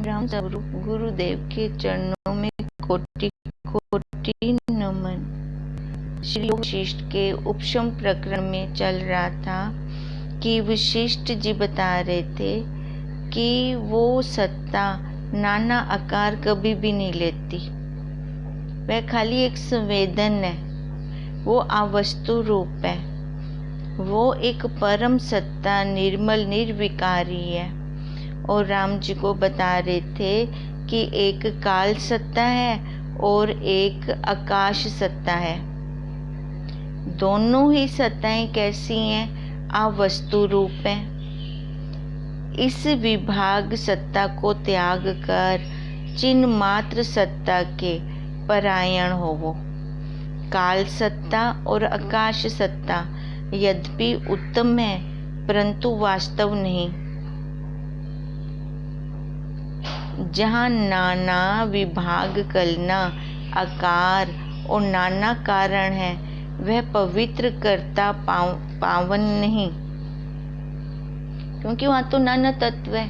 राम स्वरूप गुरुदेव के चरणों में कोटि कोटि नमन। श्री वशिष्ठ के उपशम प्रकरण में चल रहा था कि वशिष्ठ जी बता रहे थे कि वो सत्ता नाना आकार कभी भी नहीं लेती, वह खाली एक संवेदन है, वो अवस्तु रूप है, वो एक परम सत्ता निर्मल निर्विकारी है। और राम जी को बता रहे थे कि एक काल सत्ता है और एक आकाश सत्ता है। दोनों ही सत्ताएं कैसी हैं? अवस्तु रूप हैं। इस विभाग सत्ता को त्याग कर चिन्ह मात्र सत्ता के परायण होवो। काल सत्ता और आकाश सत्ता यद्यपि उत्तम है परंतु वास्तव नहीं। जहाँ नाना विभाग कलना आकार और नाना कारण है, वह पवित्र करता पावन नहीं, क्योंकि वहाँ तो नाना तत्व है।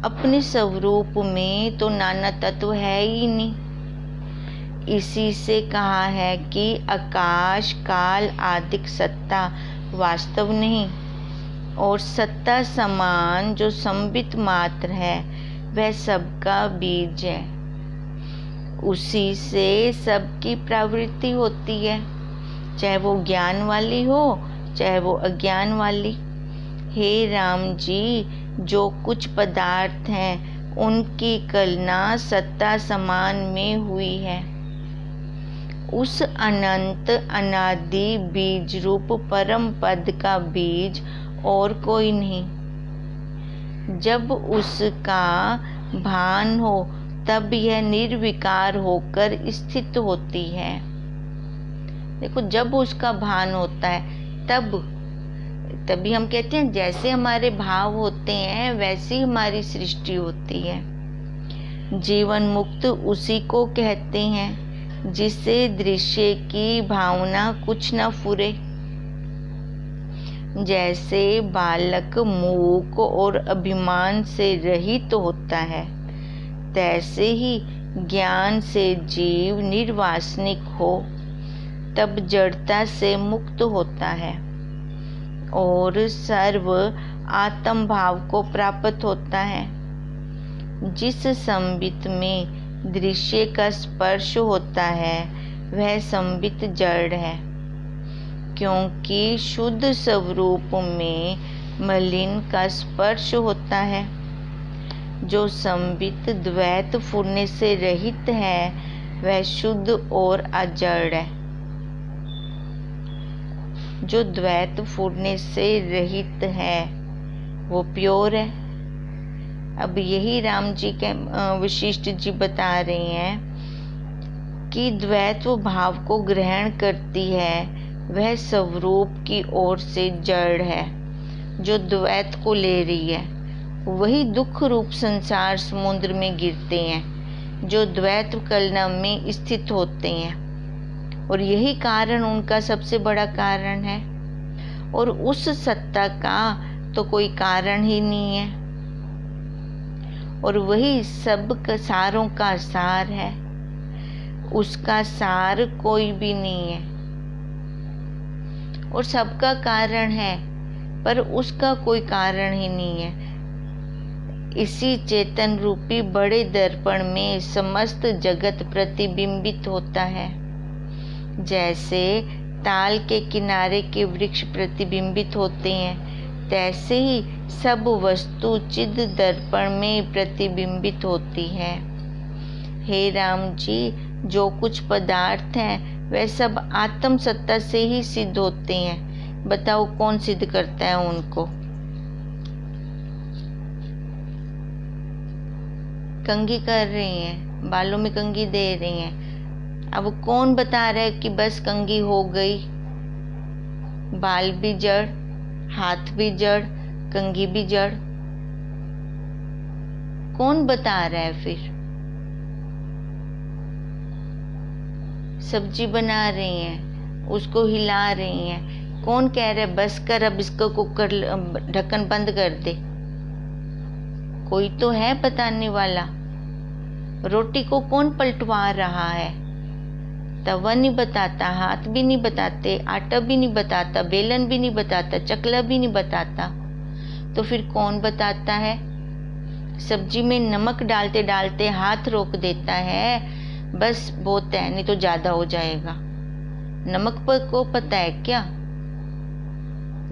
अपने स्वरूप में तो नाना तत्व है ही नहीं। इसी से कहा है कि आकाश काल आदि सत्ता वास्तव नहीं, और सत्ता समान जो संबित मात्र है वह सबका बीज है। उसी से सबकी प्रवृत्ति होती है, चाहे वो ज्ञान वाली हो चाहे वो अज्ञान वाली। हे राम जी, जो कुछ पदार्थ हैं उनकी कलना सत्ता समान में हुई है। उस अनंत अनादि बीज रूप परम पद का बीज और कोई नहीं। जब उसका भान हो तब यह निर्विकार होकर स्थित होती है। देखो, जब उसका भान होता है तभी हम कहते हैं जैसे हमारे भाव होते हैं वैसी हमारी सृष्टि होती है। जीवन मुक्त उसी को कहते हैं जिससे दृश्य की भावना कुछ न फुरे। जैसे बालक मूक और अभिमान से रहित होता है, तैसे ही ज्ञान से जीव निर्वासनिक हो तब जड़ता से मुक्त होता है और सर्व आत्म भाव को प्राप्त होता है। जिस संबित में दृश्य का स्पर्श होता है वह संबित जड़ है, क्योंकि शुद्ध स्वरूप में मलिन का स्पर्श होता है। जो संबित द्वैत फुरने से रहित है वह शुद्ध और अजड़ है। जो द्वैत फुरने से रहित है वो प्योर है। अब यही राम जी के वशिष्ठ जी बता रहे हैं कि द्वैत भाव को ग्रहण करती है वह स्वरूप की ओर से जड़ है। जो द्वैत को ले रही है वही दुख रूप संसार समुद्र में गिरते हैं, जो द्वैत कलना में स्थित होते हैं, और यही कारण उनका सबसे बड़ा कारण है। और उस सत्ता का तो कोई कारण ही नहीं है, और वही सब सारों का सार है। उसका सार कोई भी नहीं है, और सबका कारण है पर उसका कोई कारण ही नहीं है। इसी चेतन रूपी बड़े दर्पण में समस्त जगत प्रतिबिंबित होता है। जैसे ताल के किनारे के वृक्ष प्रतिबिंबित होते हैं, तैसे ही सब वस्तु चिद दर्पण में प्रतिबिंबित होती है। हे राम जी, जो कुछ पदार्थ हैं वह सब आत्म सत्ता से ही सिद्ध होते हैं। बताओ कौन सिद्ध करता है उनको? कंघी कर रही हैं, बालों में कंघी दे रही हैं। अब कौन बता रहा है कि बस कंघी हो गई? बाल भी जड़, हाथ भी जड़, कंघी भी जड़। कौन बता रहा है? फिर सब्जी बना रही हैं, उसको हिला रही हैं, कौन कह रहा है बस कर अब इसको कुकर ढक्कन बंद कर दे? कोई तो है बताने वाला। रोटी को कौन पलटवा रहा है? तवा नहीं बताता, हाथ भी नहीं बताते, आटा भी नहीं बताता, बेलन भी नहीं बताता, चकला भी नहीं बताता, तो फिर कौन बताता है? सब्जी में नमक डालते डालते हाथ रोक देता है, बस बहुत है, नहीं तो ज्यादा हो जाएगा। नमक पर को पता है क्या?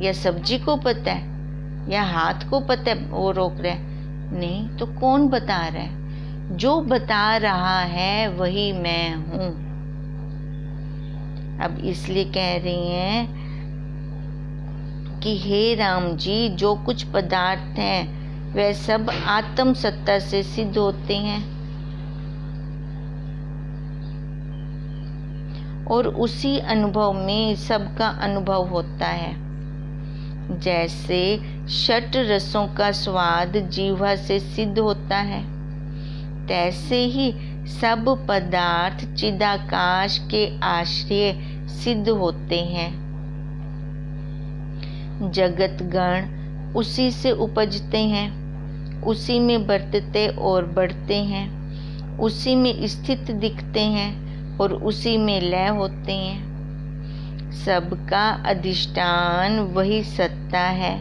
या सब्जी को पता है? या हाथ को पता है वो रोक रहा है? नहीं, तो कौन बता रहा है? जो बता रहा है वही मैं हूं। अब इसलिए कह रही हैं कि हे राम जी, जो कुछ पदार्थ हैं वह सब आत्म सत्ता से सिद्ध होते हैं और उसी अनुभव में सबका अनुभव होता है। जैसे षट रसों का स्वाद जीवा से सिद्ध होता है, तैसे ही सब पदार्थ चिदाकाश के आश्रय सिद्ध होते हैं। जगत गण उसी से उपजते हैं, उसी में बरतते और बढ़ते हैं, उसी में स्थित दिखते हैं और उसी में लय होते हैं। सबका अधिष्ठान वही सत्ता है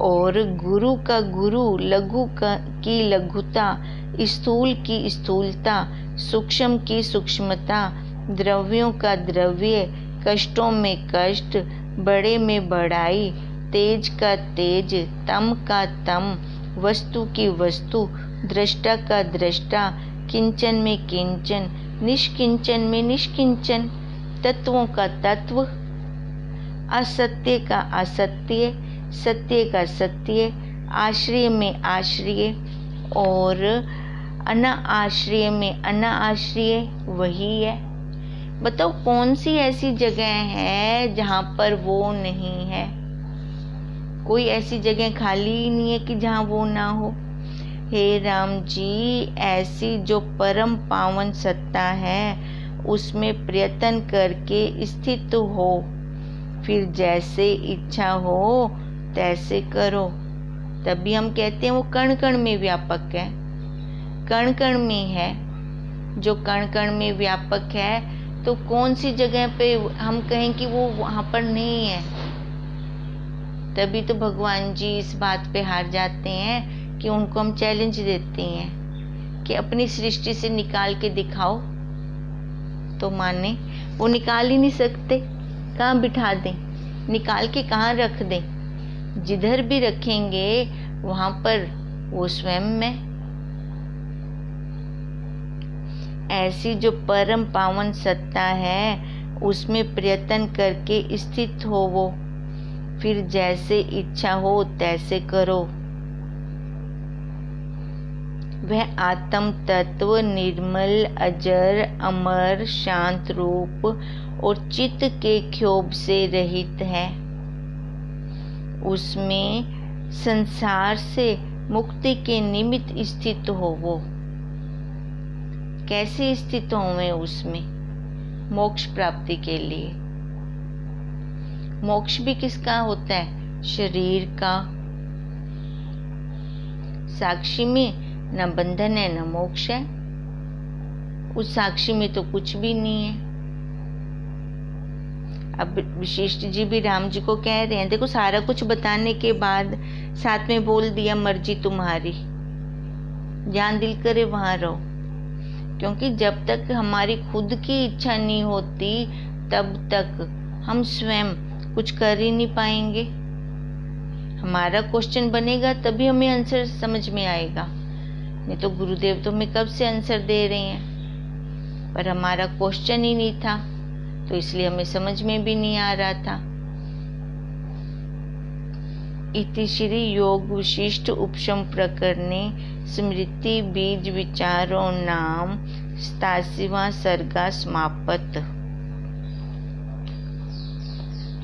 और गुरु का गुरु, लघु की लघुता, स्थूल की स्थूलता, सूक्ष्म की सूक्ष्मता, द्रव्यों का द्रव्य, कष्टों में कष्ट, बड़े में बड़ाई, तेज का तेज, तम का तम, वस्तु की वस्तु, दृष्टा का दृष्टा, किंचन में किंचन, निष्किंचन में निष्किंचन, तत्वों का तत्व, असत्य का असत्य, सत्य का सत्य, आश्रय में आश्रय और अना आश्रय में अना आश्रय वही है। बताओ कौन सी ऐसी जगह है जहाँ पर वो नहीं है? कोई ऐसी जगह खाली ही नहीं है कि जहाँ वो ना हो। हे राम जी, ऐसी जो परम पावन सत्ता है उसमें प्रयत्न करके स्थित हो, फिर जैसे इच्छा हो तैसे करो। तभी हम कहते हैं वो कण कण में व्यापक है। कण कण में है, जो कण कण में व्यापक है, तो कौन सी जगह पे हम कहें कि वो वहाँ पर नहीं है? तभी तो भगवान जी इस बात पे हार जाते हैं कि उनको हम चैलेंज देते हैं कि अपनी सृष्टि से निकाल के दिखाओ, तो माने वो निकाल ही नहीं सकते। कहाँ बिठा दें? निकाल के कहाँ रख दें? जिधर भी रखेंगे वहाँ पर वो स्वयं में। ऐसी जो परम पावन सत्ता है उसमें प्रयत्न करके स्थित हो वो, फिर जैसे इच्छा हो तैसे करो। वह आत्म तत्व निर्मल, अजर, अमर, शांत रूप और चित्त के क्षोभ से रहित है। उसमें संसार से मुक्ति के निमित्त स्थित हो वो। कैसे स्थित होवे उसमें? मोक्ष प्राप्ति के लिए। मोक्ष भी किसका होता है? शरीर का। साक्षी में न बंधन है न मोक्ष है। उस साक्षी में तो कुछ भी नहीं है। अब वशिष्ठ जी भी राम जी को कह रहे हैं, देखो सारा कुछ बताने के बाद साथ में बोल दिया मर्जी तुम्हारी, जहाँ दिल करे वहां रहो। क्योंकि जब तक हमारी खुद की इच्छा नहीं होती तब तक हम स्वयं कुछ कर ही नहीं पाएंगे। हमारा क्वेश्चन बनेगा तभी हमें आंसर समझ में आएगा, नहीं तो गुरुदेव तो हमें कब से आंसर दे रहे हैं, पर हमारा क्वेश्चन ही नहीं था तो इसलिए हमें समझ में भी नहीं आ रहा था। इति श्री योग विशिष्ट उपशम प्रकरणे स्मृति बीज विचारो नाम 87वां सर्गा समाप्त।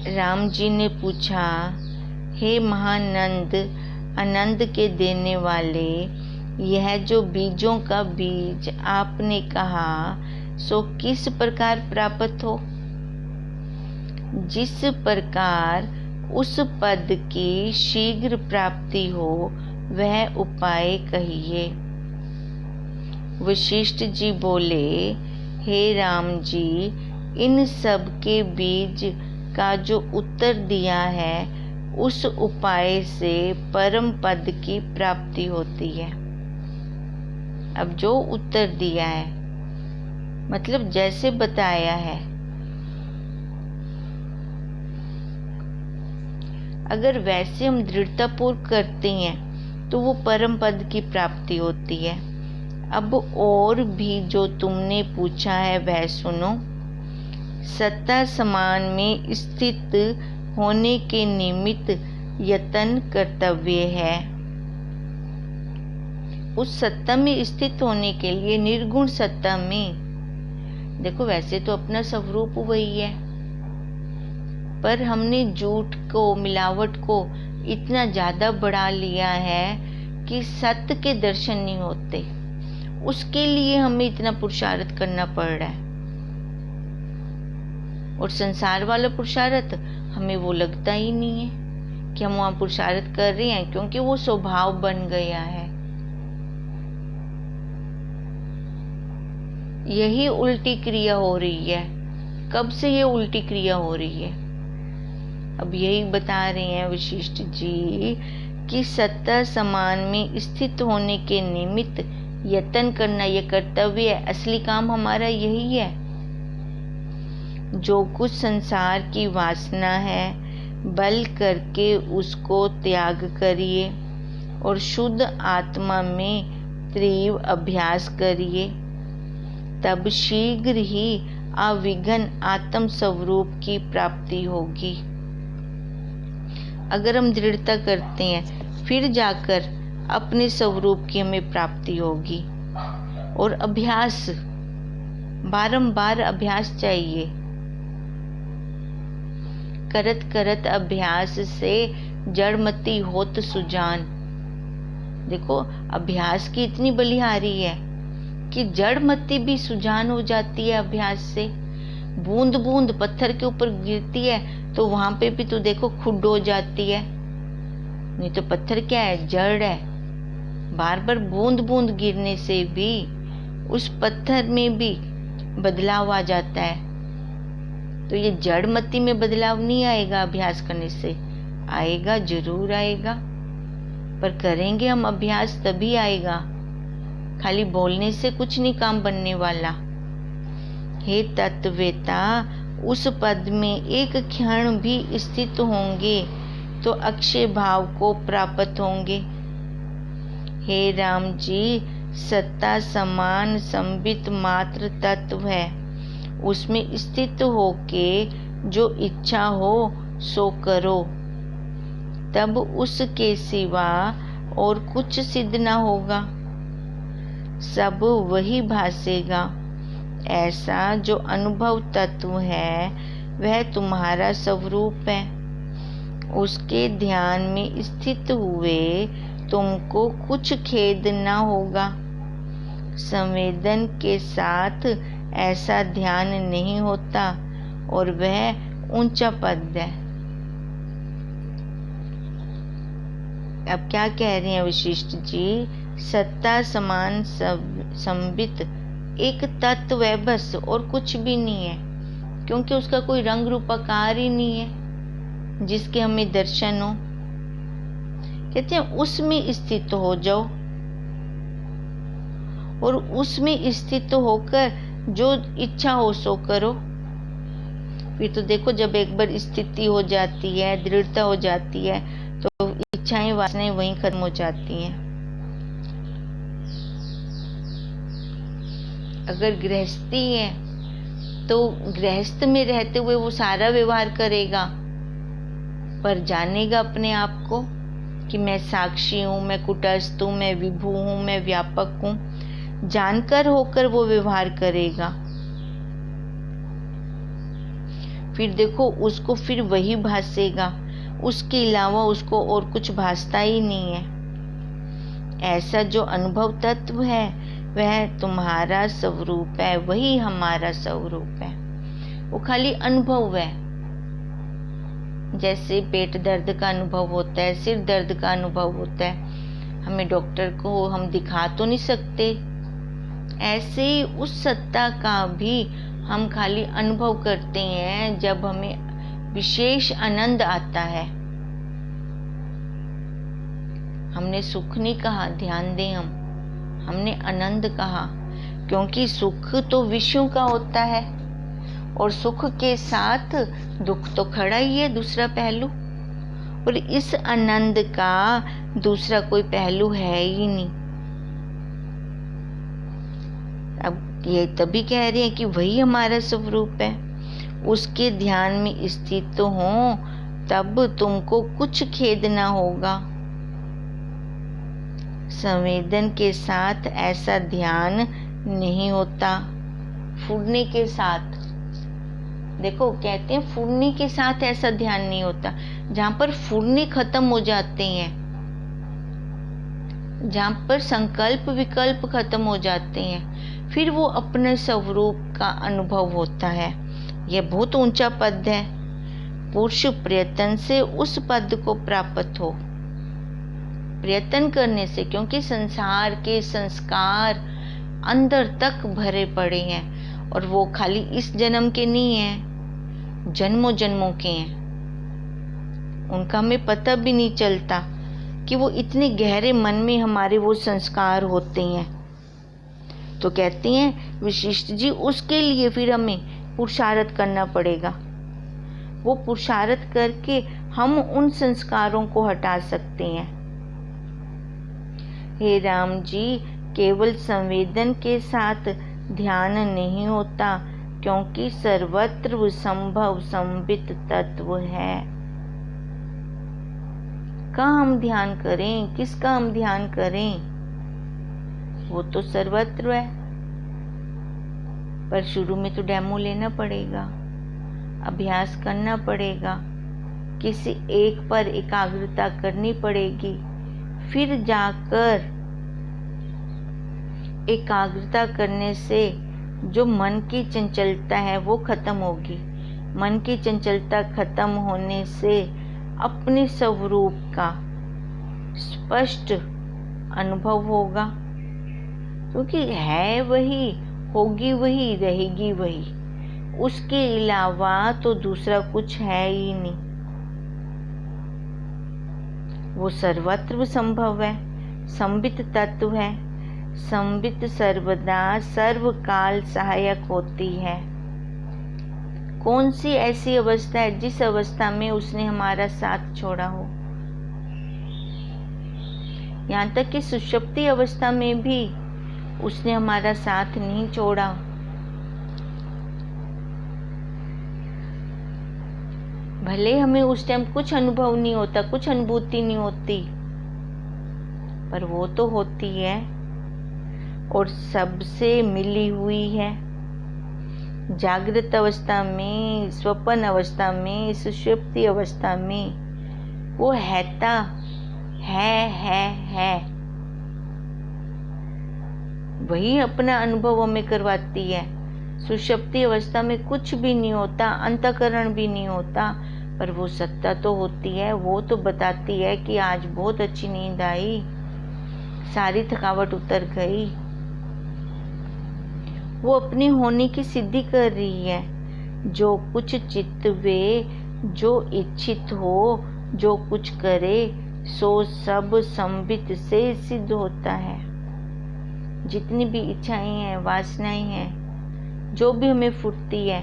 राम जी ने पूछा, हे महानंद, आनंद के देने वाले, यह जो बीजों का बीज आपने कहा सो किस प्रकार प्राप्त हो? जिस प्रकार उस पद की शीघ्र प्राप्ति हो वह उपाय कहिए। वशिष्ठ जी बोले, हे राम जी, इन सब के बीज का जो उत्तर दिया है उस उपाय से परम पद की प्राप्ति होती है। अब जो उत्तर दिया है मतलब जैसे बताया है, अगर वैसे हम दृढ़तापूर्वक करते हैं तो वो परम पद की प्राप्ति होती है। अब और भी जो तुमने पूछा है वह सुनो। सत्ता समान में स्थित होने के निमित्त यत्न कर्तव्य है। उस सत्ता में स्थित होने के लिए, निर्गुण सत्ता में, देखो वैसे तो अपना स्वरूप वही है, पर हमने झूठ को, मिलावट को इतना ज्यादा बढ़ा लिया है कि सत्य के दर्शन नहीं होते। उसके लिए हमें इतना पुरुषार्थ करना पड़ रहा है। और संसार वाला पुरुषार्थ हमें वो लगता ही नहीं है कि हम वहां पुरुषार्थ कर रहे हैं, क्योंकि वो स्वभाव बन गया है। यही उल्टी क्रिया हो रही है। कब से ये उल्टी क्रिया हो रही है? अब यही बता रहे हैं वशिष्ठ जी कि सत्ता समान में स्थित होने के निमित्त यत्न करना ये कर्तव्य है। असली काम हमारा यही है। जो कुछ संसार की वासना है बल करके उसको त्याग करिए और शुद्ध आत्मा में तीव्र अभ्यास करिए, तब शीघ्र ही अविघ्न आत्म स्वरूप की प्राप्ति होगी। अगर हम दृढ़ता करते हैं फिर जाकर अपने स्वरूप की हमें प्राप्ति होगी। और अभ्यास, बारंबार अभ्यास चाहिए। करत करत अभ्यास से जड़मती होत सुजान। देखो अभ्यास की इतनी बलिहारी है कि जड़मती भी सुजान हो जाती है अभ्यास से। बूंद बूंद पत्थर के ऊपर गिरती है तो वहां पे भी तो देखो खुड हो जाती है। नहीं तो पत्थर क्या है? जड़ है। बार बार बूंद बूंद गिरने से भी उस पत्थर में भी बदलाव आ जाता है। तो ये जड़मती में बदलाव नहीं आएगा अभ्यास करने से? आएगा, जरूर आएगा, पर करेंगे हम अभ्यास तभी आएगा। खाली बोलने से कुछ नहीं काम बनने वाला। हे तत्ववेता, उस पद में एक क्षण भी स्थित होंगे तो अक्षय भाव को प्राप्त होंगे। हे राम जी, सत्ता समान संबित मात्र तत्व है। उसमें स्थित होके जो इच्छा हो सो करो, तब उसके सिवा और कुछ सिद्ध न होगा। सब वही भासेगा। ऐसा जो अनुभव तत्व है वह तुम्हारा स्वरूप है। उसके ध्यान में स्थित हुए तुमको कुछ खेद न होगा। संवेदन के साथ ऐसा ध्यान नहीं होता और वह ऊंचा पद है। अब क्या कह रहे हैं वशिष्ठ जी? सत्ता समान संबित एक तत्व है बस, और कुछ भी नहीं है, क्योंकि उसका कोई रंग रूप आकार ही नहीं है जिसके हमें दर्शन हो। कहते हैं उसमें स्थित हो जाओ और उसमें स्थित होकर जो इच्छा हो सो करो। फिर तो देखो जब एक बार स्थिति हो जाती है, दृढ़ता हो जाती है, तो इच्छाएं, वासनाएं वहीं खत्म हो जाती हैं। अगर गृहस्थी है तो गृहस्थ में रहते हुए वो सारा व्यवहार करेगा, पर जानेगा अपने आप को कि मैं साक्षी हूँ, मैं कुटस्थ हूँ, मैं विभु हूँ, मैं व्यापक हूँ। जानकर होकर वो व्यवहार करेगा। फिर देखो उसको फिर वही भासेगा, उसके अलावा उसको और कुछ भासता ही नहीं है। ऐसा जो अनुभव तत्व है वह तुम्हारा स्वरूप है, वही हमारा स्वरूप है। वो खाली अनुभव है। जैसे पेट दर्द का अनुभव होता है, सिर दर्द का अनुभव होता है, हमें डॉक्टर को हम दिखा तो नहीं सकते। ऐसे ही उस सत्ता का भी हम खाली अनुभव करते हैं जब हमें विशेष आनंद आता है। हमने सुख नहीं कहा, ध्यान दें, हमने आनंद कहा, क्योंकि सुख तो विषयों का होता है और सुख के साथ दुख तो खड़ा ही है, दूसरा पहलू। और इस आनंद का दूसरा कोई पहलू है ही नहीं। अब ये तभी कह रहे हैं कि वही हमारा स्वरूप है, उसके ध्यान में स्थित हो तब तुमको कुछ खेद ना होगा। संवेदन के साथ ऐसा ध्यान नहीं होता, फूडने के साथ। देखो कहते हैं फूडने के साथ ऐसा ध्यान नहीं होता। जहां पर फूडने खत्म हो जाते हैं, जहां पर संकल्प विकल्प खत्म हो जाते हैं, फिर वो अपने स्वरूप का अनुभव होता है। यह बहुत ऊंचा पद है। पुरुष प्रयत्न से उस पद को प्राप्त हो, प्रयत्न करने से, क्योंकि संसार के संस्कार अंदर तक भरे पड़े हैं और वो खाली इस जन्म के नहीं हैं, जन्मों जन्मों के हैं। उनका हमें पता भी नहीं चलता कि वो इतने गहरे मन में हमारे वो संस्कार होते हैं। तो कहते हैं वशिष्ठ जी, उसके लिए फिर हमें पुरुषार्थ करना पड़ेगा। वो पुरुषार्थ करके हम उन संस्कारों को हटा सकते हैं। हे राम जी, केवल संवेदन के साथ ध्यान नहीं होता, क्योंकि सर्वत्र संभव संबित तत्व है। का हम ध्यान करें, किसका हम ध्यान करें, वो तो सर्वत्र है। पर शुरू में तो डेमो लेना पड़ेगा, अभ्यास करना पड़ेगा, किसी एक पर एकाग्रता करनी पड़ेगी, फिर जाकर एकाग्रता करने से जो मन की चंचलता है वो खत्म होगी। मन की चंचलता खत्म होने से अपने स्वरूप का स्पष्ट अनुभव होगा, क्योंकि है वही, होगी वही, रहेगी वही, उसके अलावा तो दूसरा कुछ है ही नहीं। वो सर्वत्र संभव है, संबित तत्व है। संबित सर्वदा सर्वकाल सहायक होती है। कौन सी ऐसी अवस्था है जिस अवस्था में उसने हमारा साथ छोड़ा हो? यहाँ तक कि सुषुप्ति अवस्था में भी उसने हमारा साथ नहीं छोड़ा। भले हमें उस टाइम कुछ अनुभव नहीं होता, कुछ अनुभूति नहीं होती, पर वो तो होती है और सबसे मिली हुई है। जागृत अवस्था में, स्वप्न अवस्था में, सुषुप्ति अवस्था में वो हैता है वही अपना अनुभव हमें करवाती है। सुषुप्ति अवस्था में कुछ भी नहीं होता, अंतःकरण भी नहीं होता, पर वो सत्ता तो होती है। वो तो बताती है कि आज बहुत अच्छी नींद आई, सारी थकावट उतर गई। वो अपनी होने की सिद्धि कर रही है। जो कुछ चित्त वे, जो इच्छित हो, जो कुछ करे, सो सब संबित से सिद्ध होता है। जितनी भी इच्छाएं हैं, वासनाएं हैं, जो भी हमें फूटती है,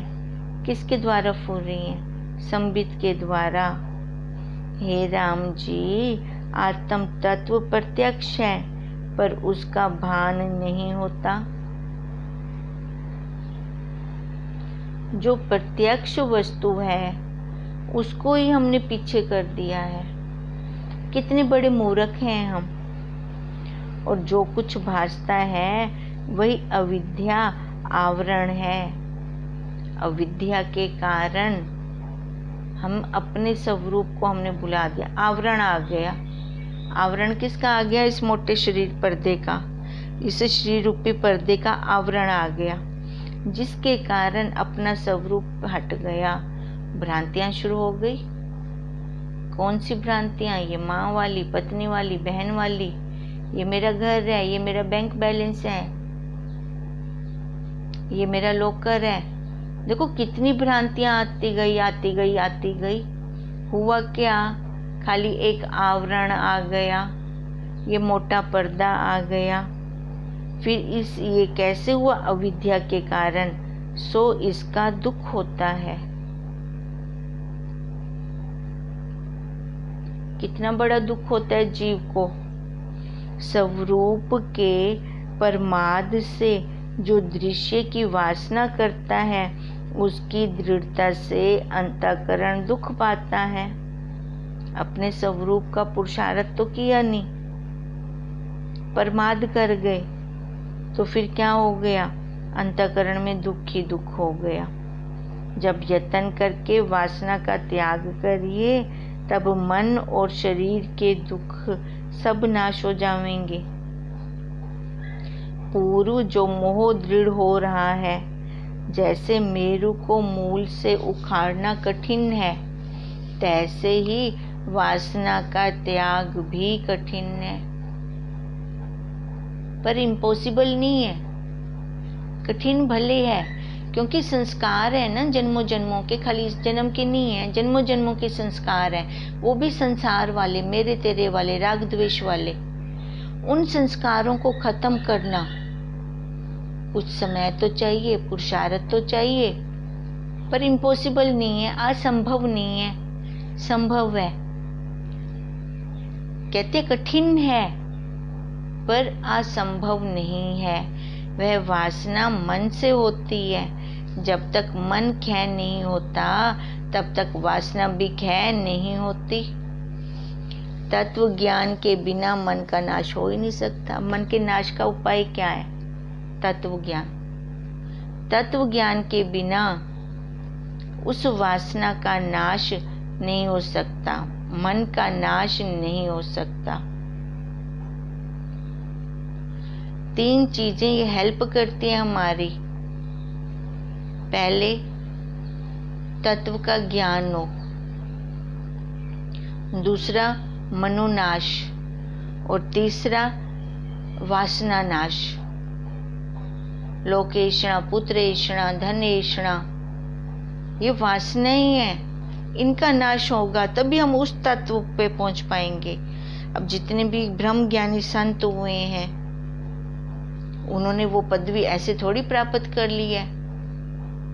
किसके द्वारा फूट रही है? संबित के द्वारा। हे राम जी, आत्म तत्व प्रत्यक्ष है, पर उसका भान नहीं होता। जो प्रत्यक्ष वस्तु है उसको ही हमने पीछे कर दिया है। कितने बड़े मूर्ख हैं हम। और जो कुछ भासता है वही अविद्या आवरण है। अविद्या के कारण हम अपने स्वरूप को हमने भुला दिया। आवरण आ गया। आवरण किसका आ गया? इस मोटे शरीर पर्दे का, इस शरीर रूपी पर्दे का आवरण आ गया, जिसके कारण अपना स्वरूप हट गया। भ्रांतियां शुरू हो गई। कौन सी भ्रांतियां? ये माँ वाली, पत्नी वाली, बहन वाली, ये मेरा घर है, ये मेरा बैंक बैलेंस है, ये मेरा लॉकर है। देखो कितनी भ्रांतियां आती गई। हुआ क्या? खाली एक आवरण आ गया, ये मोटा पर्दा आ गया। फिर ये कैसे हुआ? अविद्या के कारण, सो इसका दुख होता है। कितना बड़ा दुख होता है जीव को। स्वरूप के प्रमाद से जो दृश्य की वासना करता है, उसकी दृढ़ता से अंतःकरण दुख पाता है। अपने स्वरूप का पुरुषार्थ तो किया नहीं, प्रमाद कर गए, तो फिर क्या हो गया? अंतःकरण में दुख ही दुख हो गया। जब यत्न करके वासना का त्याग करिए, तब मन और शरीर के दुख सब नाश हो जाएंगे। पूर्व जो मोह दृढ़ हो रहा है, जैसे मेरु को मूल से उखाड़ना कठिन है, तैसे ही वासना का त्याग भी कठिन है, पर इम्पॉसिबल नहीं है। कठिन भले है, क्योंकि संस्कार है ना जन्मों जन्मों के, खाली इस जन्म के नहीं है, जन्मों जन्मों के संस्कार हैं। वो भी संसार वाले, मेरे तेरे वाले, राग द्वेष वाले। उन संस्कारों को खत्म करना कुछ समय तो चाहिए, पुरुषार्थ तो चाहिए, पर इम्पॉसिबल नहीं है, असंभव नहीं है, संभव है। कहते कठिन है पर असंभव नहीं है। वह वासना मन से होती है। जब तक मन क्षय नहीं होता, तब तक वासना भी क्षय नहीं होती। तत्व ज्ञान के बिना मन का नाश हो ही नहीं सकता। मन के नाश का उपाय क्या है? तत्व ज्ञान। तत्व ज्ञान के बिना उस वासना का नाश नहीं हो सकता, मन का नाश नहीं हो सकता। 3 चीजें ये हेल्प करती हैं हमारी। पहले तत्व का ज्ञान हो, दूसरा मनोनाश, और तीसरा वासना नाश। लोकेशणा, पुत्रेषणा, धनेषणा, ये वासना ही है। इनका नाश होगा तभी हम उस तत्व पे पहुंच पाएंगे। अब जितने भी ब्रह्म ज्ञानी संत हुए हैं, उन्होंने वो पदवी ऐसे थोड़ी प्राप्त कर ली है।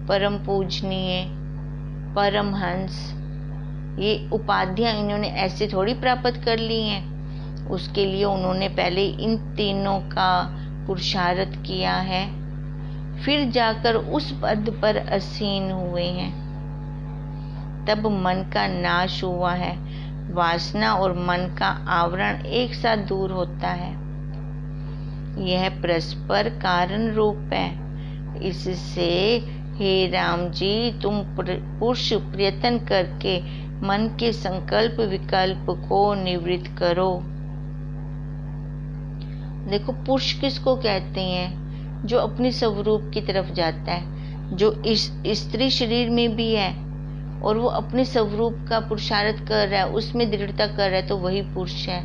परम पूजनीय, परमहंस, ये उपाधियां इन्होंने ऐसे थोड़ी प्राप्त कर ली हैं। उसके लिए उन्होंने पहले इन तीनों का पुरुषार्थ किया है, फिर जाकर उस पद पर आसीन हुए हैं। तब मन का नाश हुआ है। वासना और मन का आवरण एक साथ दूर होता है। यह परस्पर कारण रूप है। इससे हे राम जी, तुम पुरुष प्रयत्न करके मन के संकल्प विकल्प को निवृत्त करो। देखो, पुरुष किसको कहते हैं? जो अपने स्वरूप की तरफ जाता है, जो इस स्त्री शरीर में भी है और वो अपने स्वरूप का पुरुषार्थ कर रहा है, उसमें दृढ़ता कर रहा है, तो वही पुरुष है।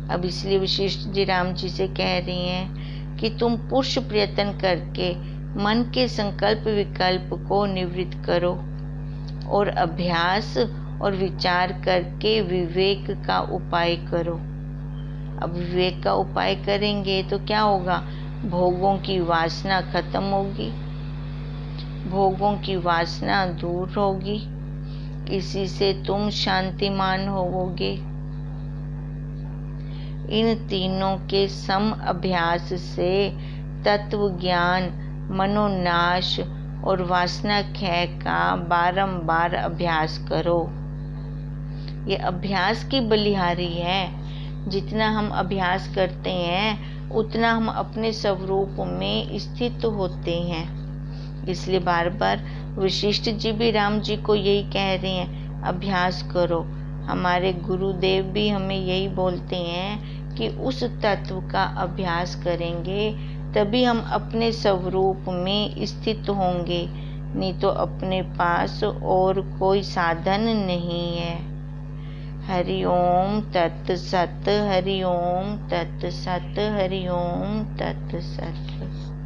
अब इसलिए वशिष्ठ जी राम जी से कह रही हैं कि तुम पुरुष प्रयत्न करके मन के संकल्प विकल्प को निवृत्त करो और अभ्यास और विचार करके विवेक का उपाय करो। अब विवेक का उपाय करेंगे तो क्या होगा? भोगों की वासना खत्म होगी, भोगों की वासना दूर होगी। इसी से तुम शांतिमान होवोगे। इन तीनों के सम अभ्यास से तत्व ज्ञान, मनोनाश और वासना क्षय का बारंबार अभ्यास करो। ये अभ्यास की बलिहारी है। जितना हम अभ्यास करते हैं, उतना हम अपने स्वरूप में स्थित होते हैं। इसलिए बार बार वशिष्ठ जी भी राम जी को यही कह रहे हैं, अभ्यास करो। हमारे गुरुदेव भी हमें यही बोलते हैं कि उस तत्व का अभ्यास करेंगे तभी हम अपने स्वरूप में स्थित होंगे, नहीं तो अपने पास और कोई साधन नहीं है। हरि ओम तत् सत। हरि ओम तत् सत। हरि ओम तत् सत।